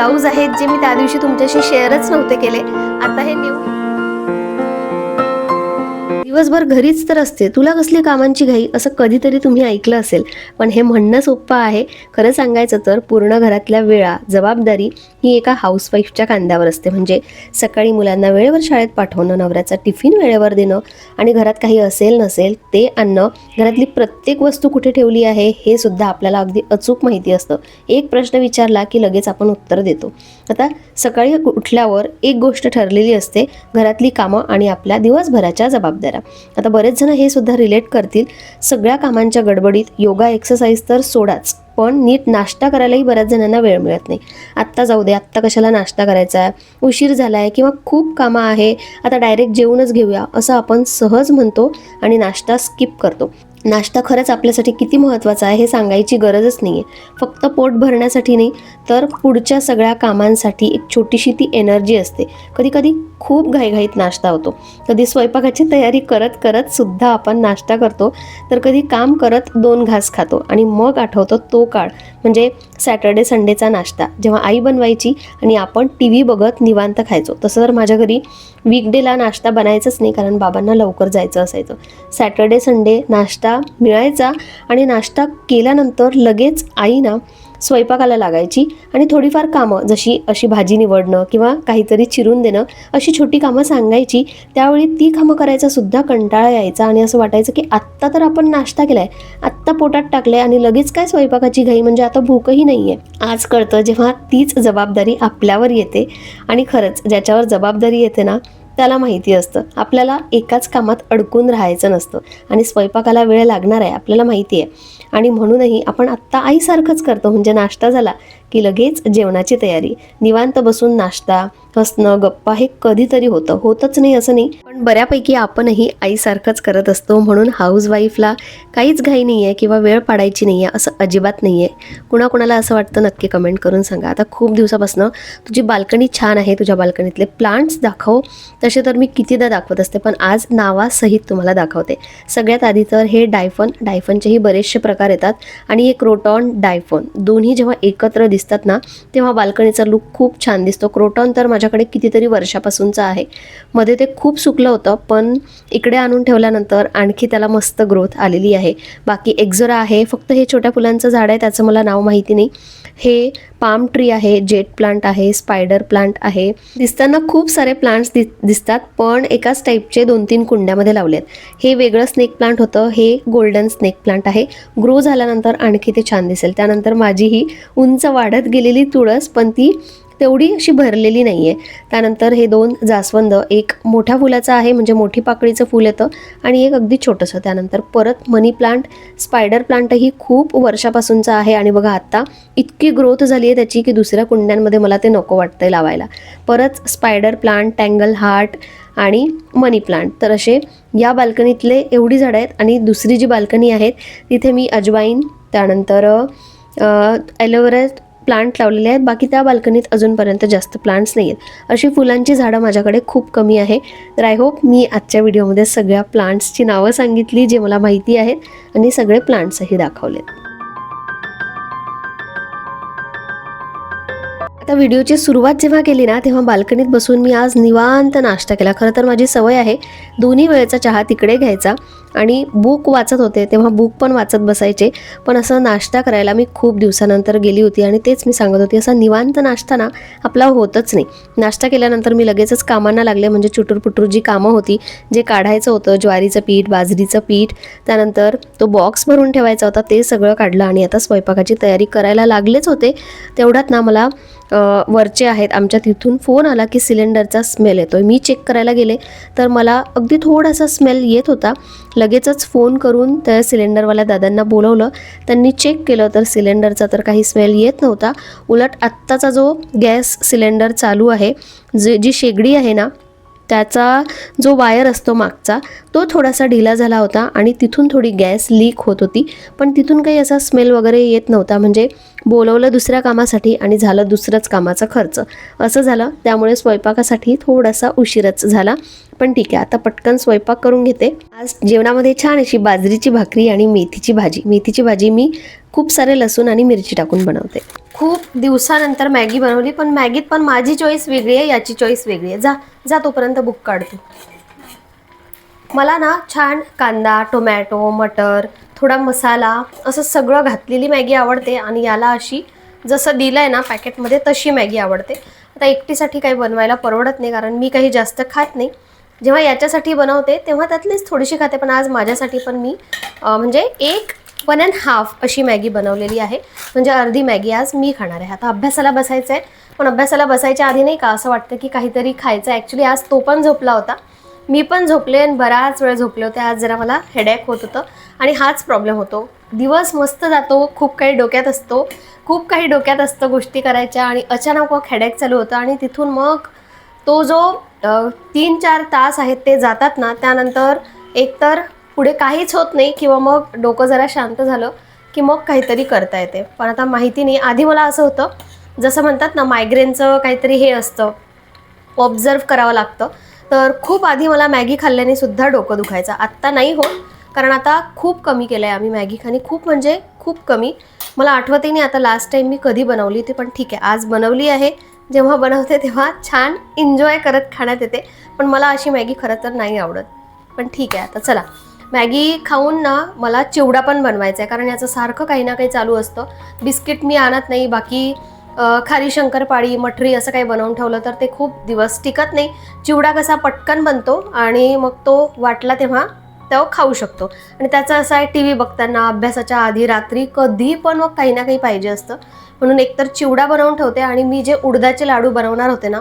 Blouse आहेत जे मी त्या दिवशी तुमच्याशी शेअरच नव्हते केले. आता हे न्यू दिवसभर घरीच तर असते, तुला कसली कामांची घाई, असं कधीतरी तुम्ही ऐकलं असेल. पण हे म्हणणं सोपं आहे. खरं सांगायचं तर पूर्ण घरातल्या वेळा जबाबदारी ही एका हाऊसवाईफच्या खांद्यावर असते. म्हणजे सकाळी मुलांना वेळेवर शाळेत पाठवणं, नवऱ्याचा टिफिन वेळेवर देणं आणि घरात काही असेल नसेल ते आणणं, घरातली प्रत्येक वस्तू कुठे ठेवली आहे हे सुद्धा आपल्याला अगदी अचूक माहिती असतं. एक प्रश्न विचारला की लगेच आपण उत्तर देतो. आता सकाळी उठल्यावर एक गोष्ट ठरलेली असते, घरातली कामं आणि आपल्या दिवसभराच्या जबाबदाऱ्या. आता बरेच जण हे सुद्धा रिलेट करतील. सगळ्या कामांच्या गडबडीत योगा एक्सरसाइज तर सोडाच, पण नीट नाश्ता करायलाही बऱ्याच जणांना वेळ मिळत नाही. आत्ता जाऊ दे, आत्ता कशाला नाश्ता करायचा आहे, उशीर झाला आहे किंवा खूप कामं आहे, आता डायरेक्ट जेवूनच घेऊया असं आपण सहज म्हणतो आणि नाश्ता स्किप करतो. नाश्ता खरंच आपल्यासाठी किती महत्त्वाचा आहे हे सांगायची गरजच नाही आहे. फक्त पोट भरण्यासाठी नाही तर पुढच्या सगळ्या कामांसाठी एक छोटीशी ती एनर्जी असते. कधी कधी खूप घाईघाईत नाश्ता होतो, कधी स्वयंपाकाची तयारी करत करत सुद्धा आपण नाश्ता करतो, तर कधी काम करत 2 घास खातो आणि मग आठवतो तो काळ म्हणजे सॅटर्डे संडेचा नाश्ता, जेव्हा आई बनवायची आणि आपण TV बघत निवांत खायचो. तसं तर माझ्या घरी वीकडेला नाश्ता बनायचंच नाही, कारण बाबांना लवकर जायचं असायचं. सॅटर्डे संडे नाश्ता मिळायचा आणि नाश्ता केल्यानंतर लगेच आई ना स्वयंपाकाला लागायची आणि थोडीफार कामं जशी अशी भाजी निवडणं किंवा काहीतरी चिरून देणं अशी छोटी कामं सांगायची. त्यावेळी ती कामं करायचा सुद्धा कंटाळा यायचा आणि असं वाटायचं की आत्ता तर आपण नाश्ता केलाय, आत्ता पोटात टाकलंय आणि लगेच काय स्वयंपाकाची घाई, म्हणजे आता भूकही नाहीये. आज कळतं जेव्हा तीच जबाबदारी आपल्यावर येते. आणि खरंच ज्याच्यावर जबाबदारी येते ना त्याला माहिती असतं आपल्याला एकाच कामात अडकून राहायचं नसतं आणि स्वयंपाकाला वेळ लागणार आहे आपल्याला माहिती आहे. आणि म्हणूनही आपण आत्ता आईसारखंच करतो. म्हणजे नाश्ता झाला की लगेच जेवणाची तयारी, निवांत बसून नाश्ता, हसणं, गप्पा हे कधीतरी होतच नाही असं नाही, पण बऱ्यापैकी आपणही आईसारखंच करत असतो. म्हणून हाऊसवाईफला काहीच घाई नाही आहे किंवा वेळ पाडायची नाही आहे असं अजिबात नाही आहे. कुणाकुणाला असं वाटतं नक्की कमेंट करून सांगा. आता खूप दिवसापासून तुझी बाल्कनी छान आहे, तुझ्या बाल्कनीतले प्लांट्स दाखव. तसे तर मी कितीदा दाखवत असते, पण आज नावासहित तुम्हाला दाखवते. सगळ्यात आधी तर हे डायफनचेही बरेचसे प्रकार येतात आणि हे क्रोटॉन डायफोन दोन्ही जेव्हा एकत्र दिसतात ना तेव्हा बाल्कनीचा लुक खूप छान दिसतो. क्रोटॉन तर माझ्याकडे कितीतरी वर्षापासूनचं आहे. मध्ये ते खूप सुकलं होतं, पण इकडे आणून ठेवल्यानंतर आणखी त्याला मस्त ग्रोथ आलेली आहे. बाकी एक्झोरा आहे, फक्त हे छोट्या फुलांचं झाड आहे, त्याचं मला नाव माहिती नाही. हे पाम ट्री आहे, जेट प्लांट आहे, स्पायडर प्लांट आहे. दिसताना खूप सारे प्लांट्स दिसतात, पण एकाच टाईपचे 2-3 कुंड्यामध्ये लावलेत. हे वेगळं स्नेक प्लांट होतं, हे गोल्डन स्नेक प्लांट आहे. ग्रो झाल्यानंतर आणखी ते छान दिसेल. त्यानंतर माझी ही उंच वाढत गेलेली तुळस, पण ती तेवढी अशी भरलेली नाही आहे. त्यानंतर हे 2 जास्वंद, एक मोठ्या फुलाचं आहे म्हणजे मोठी पाकळीचं फूल येतं आणि एक अगदी छोटंसं. त्यानंतर परत मनी प्लांट, स्पायडर प्लांटही खूप वर्षापासूनचं आहे आणि बघा आत्ता इतकी ग्रोथ झाली आहे त्याची की दुसऱ्या कुंड्यांमध्ये मला ते नको वाटतंय लावायला. परत स्पायडर प्लांट, टँगल हार्ट आणि मनी प्लांट. तर असे या बाल्कनीतले एवढी झाडं आहेत. आणि दुसरी जी बाल्कनी आहे तिथे मी अजवाईन, त्यानंतर ॲलोवेरा प्लांट लावलेले आहेत. बाकी त्या बाल्कनीत अजूनपर्यंत जास्त प्लांट्स नाही आहेत. अशी फुलांची झाडं माझ्याकडे खूप कमी आहे. तर आय होप मी आजच्या व्हिडिओमध्ये सगळ्या प्लांट्सची नावं सांगितली जे मला माहिती आहेत आणि सगळे प्लांट्सही दाखवलेत. आता व्हिडिओची सुरुवात जेव्हा केली ना तेव्हा बाल्कनीत बसून मी आज निवांत नाश्ता केला. खरं तर माझी सवय आहे दोन्ही वेळेचा चहा तिकडे घ्यायचा आणि बुक वाचत होते तेव्हा बुक पण वाचत बसायचे. पण असं नाश्ता करायला मी खूप दिवसानंतर गेली होती आणि तेच मी सांगत होती, असा निवांत नाश्ता ना आपला होतच नाही. नाश्ता केल्यानंतर मी लगेचच कामांना लागले. म्हणजे चुटूरपुटूर जी कामं होती, जे काढायचं होतं, ज्वारीचं पीठ, बाजरीचं पीठ, त्यानंतर तो बॉक्स भरून ठेवायचा होता, ते सगळं काढलं आणि आता स्वयंपाकाची तयारी करायला लागलेच होते. तेवढ्यात ना मला वरचे आहेत आमच्या तिथून फोन आला की सिलेंडरचा स्मेल येतोय. मी चेक करायला गेले तर मला अगदी थोडासा स्मेल येत होता. लगेचच फोन करून त्या सिलेंडरवाल्या दादांना बोलवलं. त्यांनी चेक केलं तर सिलेंडरचा तर काही स्मेल येत नव्हता. उलट आत्ताचा जो गॅस सिलेंडर चालू आहे, जी शेगडी आहे ना त्याचा जो वायर असतो मागचा तो थोडासा ढिला झाला होता आणि तिथून थोडी गॅस लीक होत होती. पण तिथून काही असा स्मेल वगैरे येत नव्हता. म्हणजे बोलवलं दुसऱ्या कामासाठी आणि झालं दुसरंच कामाचा खर्च असं झालं. त्यामुळे स्वयंपाकासाठी थोडासा उशीरच झाला. पण ठीक आहे, आता पटकन स्वयंपाक करून घेते. आज जेवणामध्ये छान अशी बाजरीची भाकरी आणि मेथीची भाजी. मेथीची भाजी मी खूप सारे लसूण आणि मिरची टाकून बनवते. खूप दिवसानंतर मॅगी बनवली, पण मॅगीत पण माझी चॉईस वेगळी आहे, याची चॉईस वेगळी आहे. जा जा तोपर्यंत बुक काढतो. मला ना छान कांदा, टोमॅटो, मटर, थोडा मसाला असं सगळं घातलेली मॅगी आवडते आणि याला अशी जसं दिलं आहे ना पॅकेटमध्ये तशी मॅगी आवडते. आता एकटीसाठी काही बनवायला परवडत नाही कारण मी काही जास्त खात नाही. जेव्हा याच्यासाठी बनवते तेव्हा त्यातलीच थोडीशी खाते, पण आज माझ्यासाठी पण मी म्हणजे 1.5 अशी मॅगी बनवलेली आहे. म्हणजे अर्धी मॅगी आज मी खाणार आहे. आता अभ्यासाला बसायचं आहे, पण अभ्यासाला बसायच्या आधी नाही का असं वाटतं की काहीतरी खायचं. ॲक्च्युली आज तो पण झोपला होता, मी पण झोपले आणि बराच वेळ झोपले होते. आज जरा मला हेडॅक होत होतं आणि हाच प्रॉब्लेम होतो. दिवस मस्त जातो, खूप काही डोक्यात असतं गोष्टी करायच्या आणि अचानक मग हेडॅक चालू होतं आणि तिथून मग तो जो 3-4 तास आहेत ते जातात ना, त्यानंतर एकतर पुढे काहीच होत नाही किंवा मग डोकं जरा शांत झालं की मग काहीतरी करता येते. पण आता माहिती नाही, आधी मला असं होतं जसं म्हणतात ना मायग्रेनचं काहीतरी हे असतं, ऑब्झर्व करावं लागतं. तर खूप आधी मला मॅगी खाल्ल्याने सुद्धा डोकं दुखायचं. आत्ता नाही होत कारण आता खूप कमी केलं आहे आम्ही मॅगी खाणे, खूप म्हणजे खूप कमी. मला आठवतही नाही आता लास्ट टाईम मी कधी बनवली ती, पण ठीक आहे आज बनवली आहे. जेव्हा बनवते तेव्हा छान एन्जॉय करत खाण्यात येते. पण मला अशी मॅगी खरं तर नाही आवडत, पण ठीक आहे. आता चला मॅगी खाऊन ना मला चिवडा पण बनवायचा आहे कारण याचं सारखं काही ना काही चालू असतं. बिस्किट मी आणत नाही, बाकी खारी शंकरपाळी, मठरी असं काही बनवून ठेवलं तर ते खूप दिवस टिकत नाही. चिवडा कसा पटकन बनतो आणि मग तो वाटला तेव्हा खाऊ शकतो. आणि त्याचं असं आहे टी व्ही बघताना, अभ्यासाच्या आधी, रात्री कधी पण मग काही ना काही पाहिजे असतं. म्हणून एकतर चिवडा बनवून ठेवते आणि मी जे उडदाचे लाडू बनवणार होते ना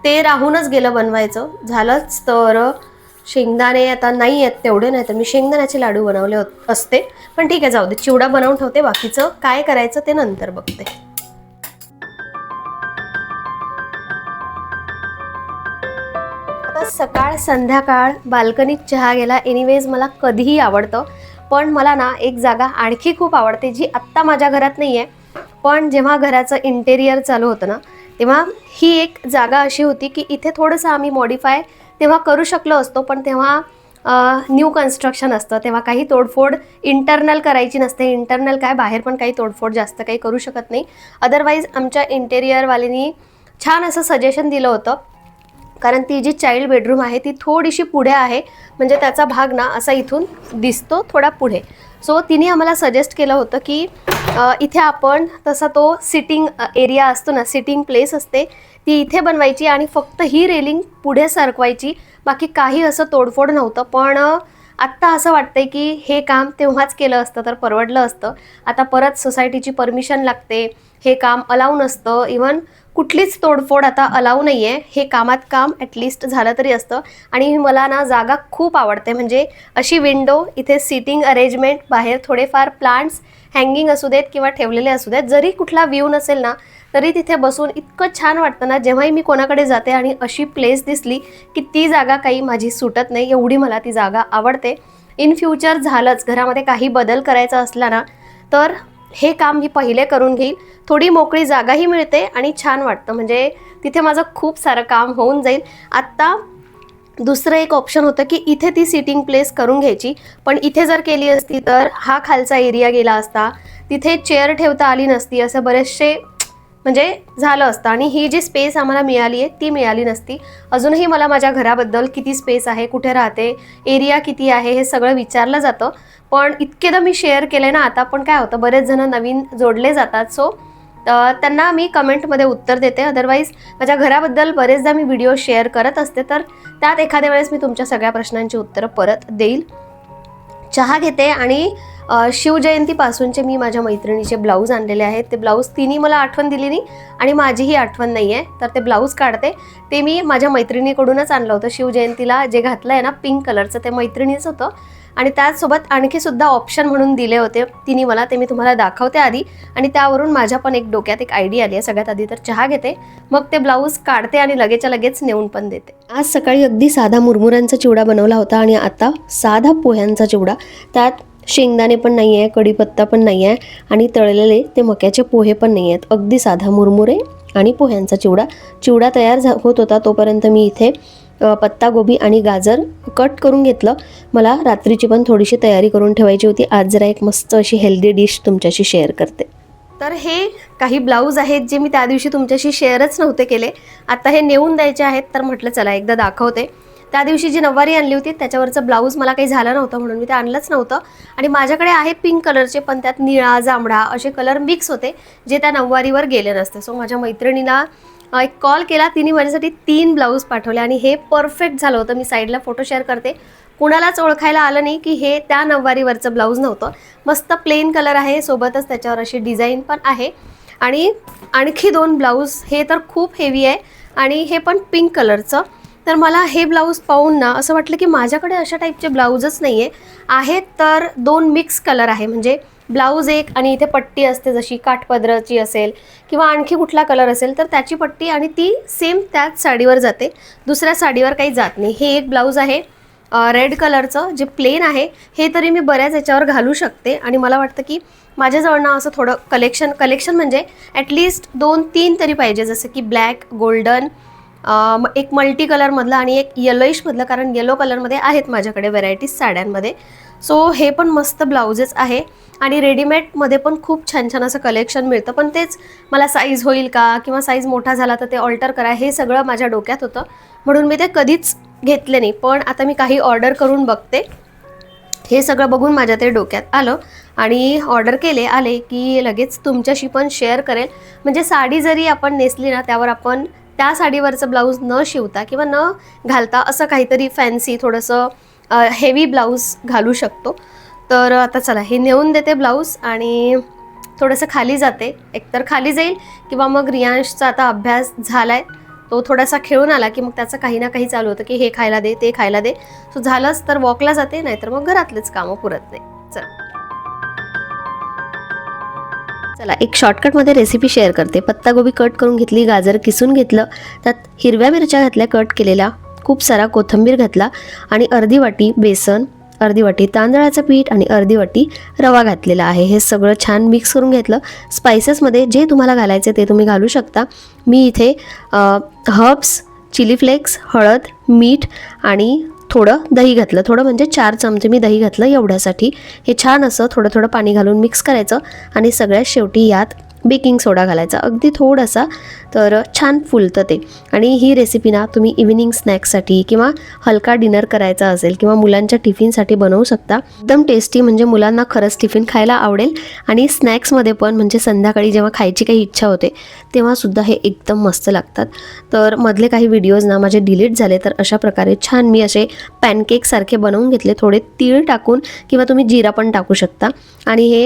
ते राहूनच गेलं बनवायचं. झालंच तर शेंगदाणे आता नाही आहेत तेवढे, नाही तर मी शेंगदाण्याचे लाडू बनवले असते. पण ठीक आहे जाऊ दे, चिवडा बनवून ठेवते, बाकीचं काय करायचं ते नंतर बघते. आता सकाळ संध्याकाळ बाल्कनीत चहा गेला. एनिवेज मला कधीही आवडतं, पण मला ना एक जागा आणखी खूप आवडते जी आत्ता माझ्या घरात नाही आहे. पण जेव्हा घराचं इंटेरियर चालू होतं ना तेव्हा ही एक जागा अशी होती की इथे थोडंसं आम्ही मॉडिफाय तेव्हा करू शकलो असतो, पण तेव्हा न्यू कन्स्ट्रक्शन असतं, तेव्हा काही तोडफोड इंटरनल करायची नसते. इंटरनल काय, बाहेर पण काही तोडफोड जास्त काही करू शकत नाही. अदरवाईज आमच्या इंटेरियरवाल्यांनी छान असं सजेशन दिलं होतं कारण ती जी चाइल्ड बेडरूम आहे ती थोडीशी पुढे आहे, म्हणजे त्याचा भाग ना असा इथून दिसतो थोडा पुढे. सो तिने आम्हाला सजेस्ट केलं होतं की इथे आपण तसा तो सिटिंग एरिया असतो ना, सिटिंग प्लेस असते ती इथे बनवायची आणि फक्त ही रेलिंग पुढे सरकवायची, बाकी काही असं तोडफोड नव्हतं. पण आत्ता असं वाटतंय की हे काम तेव्हाच केलं असतं तर परवडलं असतं. आता परत सोसायटीची परमिशन लागते, हे काम अलाऊ नसतं, इव्हन कुठलीच तोडफोड आता अलाऊ नाही आहे. हे कामात काम ॲटलिस्ट झालं तरी असतं. आणि मला ना जागा खूप आवडते, म्हणजे अशी विंडो, इथे सिटिंग अरेंजमेंट, बाहेर थोडेफार प्लांट्स हँगिंग असू देत किंवा ठेवलेले असू देत, जरी कुठला व्ह्यू नसेल ना तरी तिथे बसून इतकं छान वाटतं ना. जेव्हाही मी कोणाकडे जाते आणि अशी प्लेस दिसली की ती जागा काही माझी सुटत नाही, एवढी मला ती जागा आवडते. इन फ्युचर झालंच घरामध्ये काही बदल करायचा असला ना तर हे काम मी पहिले करून घेईल. थोडी मोकळी जागाही मिळते आणि छान वाटतं, म्हणजे तिथे माझं खूप सारं काम होऊन जाईल. आत्ता दुसरं एक ऑप्शन होतं की इथे ती सिटिंग प्लेस करून घ्यायची, पण इथे जर केली असती तर हा खालचा एरिया गेला असता, तिथे चेअर ठेवता आली नसती, असं बरेचसे म्हणजे झालं असतं. आणि ही जी स्पेस आम्हाला मिळाली आहे ती मिळाली नसती. अजूनही मला माझ्या घराबद्दल किती स्पेस आहे, कुठे राहते, एरिया किती आहे, हे सगळं विचारलं जातं. पण इतकेदा मी शेअर केले ना आता, पण काय होतं बरेच जण नवीन जोडले जातात, सो त्यांना मी कमेंटमध्ये उत्तर देते. अदरवाईज माझ्या घराबद्दल बरेचदा मी व्हिडिओ शेअर करत असते, तर त्यात एखाद्या वेळेस मी तुमच्या सगळ्या प्रश्नांची उत्तरं परत देईल. चहा घेते आणि शिवजयंतीपासूनचे मी माझ्या मैत्रिणीचे ब्लाऊज आणलेले आहेत. ते ब्लाऊज तिने मला आठवण दिली नाही आणि माझीही आठवण नाही आहे, तर ते ब्लाऊज काढते. ते मी माझ्या मैत्रिणीकडूनच आणलं होतं. शिवजयंतीला जे घातलं आहे ना पिंक कलरचं, ते मैत्रिणीच होतं. आणि त्याचसोबत आणखी सुद्धा ऑप्शन म्हणून दिले होते तिने मला, ते मी तुम्हाला दाखवते आधी. आणि त्यावरून माझ्या पण एक डोक्यात एक आयडिया आली आहे. सगळ्यात आधी तर चहा घेते, मग ते ब्लाऊज काढते आणि लगेचच्या लगेच नेऊन पण देते. आज सकाळी अगदी साधा मुरमुऱ्यांचा चिवडा बनवला होता आणि आता साधा पोह्यांचा चिवडा. त्यात शेंगदाणे पण नाही आहे, कढीपत्ता पण नाही आहे आणि तळलेले ते मक्याचे पोहे पण नाही आहेत. अगदी साधा मुरमुरे आणि पोह्यांचा चिवडा तयार होत होता. तोपर्यंत मी इथे पत्तागोबी आणि गाजर कट करून घेतलं. मला रात्रीची पण थोडीशी तयारी करून ठेवायची होती. आज जरा एक मस्त अशी हेल्दी डिश तुमच्याशी शेअर करते. तर हे काही ब्लाऊज आहेत जे मी त्या दिवशी तुमच्याशी शेअरच नव्हते केले. आता हे नेऊन द्यायचे आहेत, तर म्हटलं चला एकदा दाखवते. त्या दिवशी जी नऊवारी आणली होती त्याच्यावरचं ब्लाऊज मला काही झालं नव्हतं म्हणून मी ते आणलंच नव्हतं. आणि माझ्याकडे आहे पिंक कलरचे, पण त्यात निळा जांभळा असे कलर मिक्स होते जे त्या नऊवारीवर गेले नसते. सो माझ्या मैत्रिणीला एक कॉल केला, तिने माझ्यासाठी 3 ब्लाऊज पाठवले आणि हे परफेक्ट झालं होतं. मी साईडला फोटो शेअर करते. कुणालाच ओळखायला आलं नाही की हे त्या नऊवारीवरचं ब्लाऊज नव्हतं. मस्त प्लेन कलर आहे, सोबतच त्याच्यावर अशी डिझाईन पण आहे. आणि आणखी 2 ब्लाऊज, हे तर खूप हेवी आहे आणि हे पण पिंक कलरचं. तर मला हे ब्लाऊज पाहून ना असं वाटलं की माझ्याकडे अशा टाईपचे ब्लाऊजच नाही आहेत. तर 2 मिक्स कलर आहे, म्हणजे ब्लाऊज एक आणि इथे पट्टी असते जशी काठपदराची असेल किंवा आणखी कुठला कलर असेल तर त्याची पट्टी, आणि ती सेम त्याच साडीवर जाते, दुसऱ्या साडीवर काही जात नाही. हे एक ब्लाऊज आहे रेड कलरचं जे प्लेन आहे. हे तरी मी बऱ्याच याच्यावर घालू शकते आणि मला वाटतं की माझ्याजवळ ना असं थोडं कलेक्शन म्हणजे ॲटलिस्ट 2-3 तरी पाहिजे, जसं की ब्लॅक, गोल्डन, एक मल्टी कलरमधलं आणि एक येलोइशमधलं, कारण येलो कलरमध्ये आहेत माझ्याकडे व्हरायटीज साड्यांमध्ये. सो हे पण मस्त ब्लाउजेस आहे आणि रेडीमेडमध्ये पण खूप छान छान असं कलेक्शन मिळतं. पण तेच मला साईज होईल का किंवा साईज मोठा झाला तर ते ऑल्टर करा, हे सगळं माझ्या डोक्यात होतं म्हणून मी ते कधीच घेतले नाही. पण आता मी काही ऑर्डर करून बघते. हे सगळं बघून माझ्या ते डोक्यात आलं आणि ऑर्डर केले, आले की लगेच तुमच्याशी पण शेअर करेल. म्हणजे साडी जरी आपण नेसली ना त्यावर आपण त्या साडीवरचं ब्लाऊज न शिवता किंवा न घालता असं काहीतरी फॅन्सी थोडंसं हेवी ब्लाऊज घालू शकतो. तर आता चला हे नेऊन देते ब्लाऊज आणि थोडंसं खाली जाते. एकतर खाली जाईल किंवा मग रियांशचा आता अभ्यास झाला आहे, तो थोडासा खेळून आला की मग त्याचं काही ना काही चालू होतं की हे खायला दे, ते खायला दे. सो झालंच तर वॉकला जाते, नाहीतर मग घरातलेच कामं पुरत नाही. चला एक शॉर्टकटमध्ये रेसिपी शेअर करते. पत्तागोबी कट करून घेतली, गाजर किसून घेतलं, त्यात हिरव्या मिरच्या घातल्या कट केलेल्या, खूप सारा कोथिंबीर घातला आणि अर्धी वाटी बेसन, अर्धी वाटी तांदळाचं पीठ आणि अर्धी वाटी रवा घातलेला आहे. हे सगळं छान मिक्स करून घेतलं. स्पायसेसमध्ये जे तुम्हाला घालायचे ते तुम्ही घालू शकता. मी इथे हर्ब्स, चिली फ्लेक्स, हळद, मीठ आणि थोडं दही घातलं. थोडं म्हणजे 4 चमचे मी दही घातलं एवढ्यासाठी. हे छान असं थोडं थोडं पाणी घालून मिक्स करायचं आणि सगळ्यात शेवटी यात बेकिंग सोडा घालायचा, अगदी थोडासा, तर छान फुलतं ते. आणि ही रेसिपी ना तुम्ही इव्हिनिंग स्नॅक्ससाठी किंवा हलका डिनर करायचा असेल किंवा मुलांच्या टिफिनसाठी बनवू शकता. एकदम टेस्टी, म्हणजे मुलांना खरंच टिफिन खायला आवडेल आणि स्नॅक्समध्ये पण, म्हणजे संध्याकाळी जेव्हा खायची काही इच्छा होते तेव्हासुद्धा हे एकदम मस्त लागतात. तर मधले काही व्हिडिओज ना माझे डिलीट झाले, तर अशा प्रकारे छान मी असे पॅनकेकसारखे बनवून घेतले, थोडे तीळ टाकून किंवा तुम्ही जिरा पण टाकू शकता. आणि हे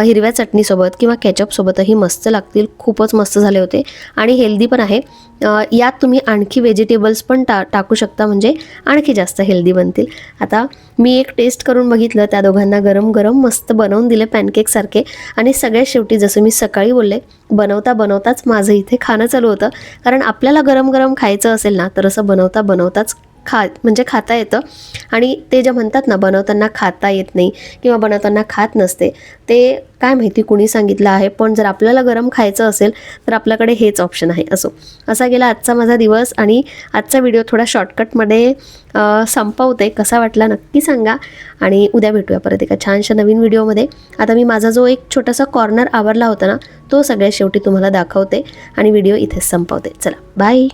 हिरव्या चटणीसोबत किंवा केचपसोबतही मस्त लागतील. खूपच मस्त झाले होते आणि हेल्दी पण आहे. यात तुम्ही आणखी व्हेजिटेबल्स पण टाकू शकता, म्हणजे आणखी जास्त हेल्दी बनतील. आता मी एक टेस्ट करून बघितलं, त्या दोघांना गरम गरम मस्त बनवून दिले पॅनकेकसारखे. आणि सगळ्यात शेवटी जसं मी सकाळी बोलले, बनवताच माझं इथे खाणं चालू होतं. कारण आपल्याला गरम गरम खायचं असेल ना तर असं बनवताच म्हणजे खाता येतं. आणि ते जे म्हणतात ना बनवताना खाता येत नाही किंवा बनवताना खात नसते, ते काय माहिती कुणी सांगितलं आहे. पण जर आपल्याला गरम खायचं असेल तर आपल्याकडे हेच ऑप्शन आहे. असा गेला आजचा माझा दिवस आणि आजचा व्हिडिओ थोडा शॉर्टकटमध्ये संपवते. कसा वाटला नक्की सांगा आणि उद्या भेटूया परत एका छानशा नवीन व्हिडिओमध्ये. आता मी माझा जो एक छोटासा कॉर्नर आवरला होता ना तो सगळ्यात शेवटी तुम्हाला दाखवते आणि व्हिडिओ इथेच संपवते. चला बाय.